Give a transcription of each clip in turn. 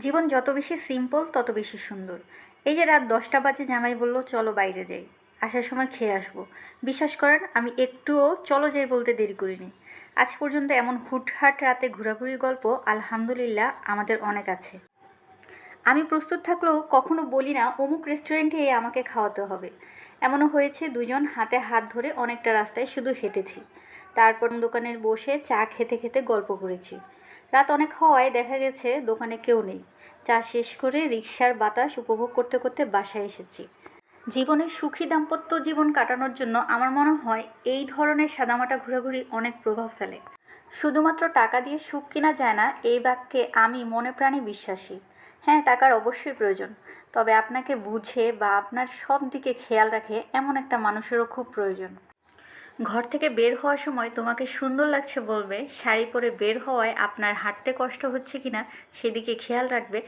জীবন যত বেশি সিম্পল তত বেশি সুন্দর। এই যে রাত 10টা বাজে জামাই বলল চলো বাইরে যাই, আসার সময় খেয়ে আসবো। বিশ্বাস করেন আমি একটুও চলো যাই বলতে দেরি করিনি। আজ পর্যন্ত এমন হুটহাট রাতে ঘোরাঘুরির গল্প আলহামদুলিল্লাহ আমাদের অনেক আছে। আমি প্রস্তুত থাকলেও কখনো বলি না অমুক রেস্টুরেন্টে আমাকে খাওয়াতে হবে। এমনও হয়েছে দুজন হাতে হাত ধরে অনেকটা রাস্তায় শুধু হেঁটেছি, তারপর দোকানের বসে চা খেতে খেতে গল্প করেছি। রাত অনেক হওয়ায় দেখা গেছে দোকানে কেউ নেই। চা শেষ করে রিকশার বাতাস উপভোগ করতে করতে বাসায় এসেছি। জীবনে সুখী দাম্পত্য জীবন কাটানোর জন্য আমার মনে হয় এই ধরনের সাদামাটা ঘোরাঘুরি অনেক প্রভাব ফেলে। শুধুমাত্র টাকা দিয়ে সুখ কিনা যায় না, এই বাক্যে আমি মনে প্রাণে বিশ্বাসী। হ্যাঁ, টাকার অবশ্যই প্রয়োজন, তবে আপনাকে বুঝে বা আপনার সব দিকে খেয়াল রাখে এমন একটা মানুষেরও খুব প্রয়োজন। ঘর থেকে বের হওয়ার সময় তোমাকে সুন্দর লাগছে বলবে, শাড়ি পরে বের হওয়ায় আপনার হাঁটতে কষ্ট হচ্ছে কিনা সেদিকে খেয়াল রাখবে,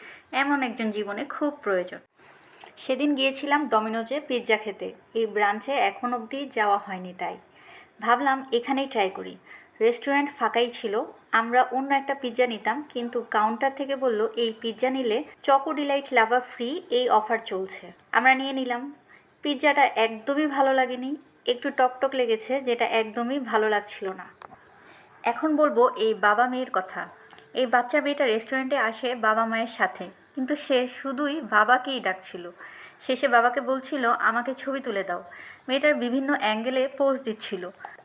এমন একজন জীবনে খুব প্রয়োজন। সেদিন গিয়েছিলাম ডমিনোজে পিৎজা খেতে। এই ব্রাঞ্চে এখন অবধি যাওয়া হয়নি, তাই ভাবলাম এখানেই ট্রাই করি। রেস্টুরেন্ট ফাঁকাই ছিল। আমরা অন্য একটা পিৎজা নিতাম, কিন্তু কাউন্টার থেকে বলল এই পিৎজা নিলে চকো ডিলাইট লাভা ফ্রি, এই অফার চলছে। আমরা নিয়ে নিলাম। পিৎজাটা একদমই ভালো লাগেনি, একটু টকটক লেগেছে, যেটা একদমই ভালো লাগছিল না। এখন বলবো এই বাবা মেয়ের কথা। এই বাচ্চা মেয়েটা রেস্টুরেন্টে আসে বাবা মায়ের সাথে, কিন্তু সে শুধুই বাবাকেই ডাকছিল। শেষে বাবাকে বলছিল আমাকে ছবি তুলে দাও। মেয়েটার বিভিন্ন অ্যাঙ্গেলে পোজ দিচ্ছিল,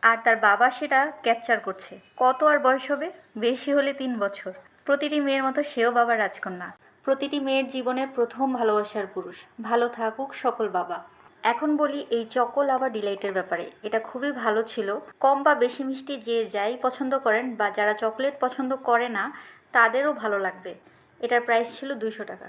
আর তার বাবা সেটা ক্যাপচার করছে। কত আর বয়স হবে? বেশি হলে 3 বছর। প্রতিটি মেয়ের মতো সেও বাবার রাজকন্যা, প্রতিটি মেয়ের জীবনের প্রথম ভালোবাসার পুরুষ। ভালো থাকুক সকল বাবা। এখন বলি এই চকো লাভা ডিলাইটের ব্যাপারে। এটা খুবই ভালো ছিল। কম বা বেশি মিষ্টি যে যাই পছন্দ করেন বা যারা চকলেট পছন্দ করে না তাদেরও ভালো লাগবে। এটার প্রাইস ছিল 200 টাকা।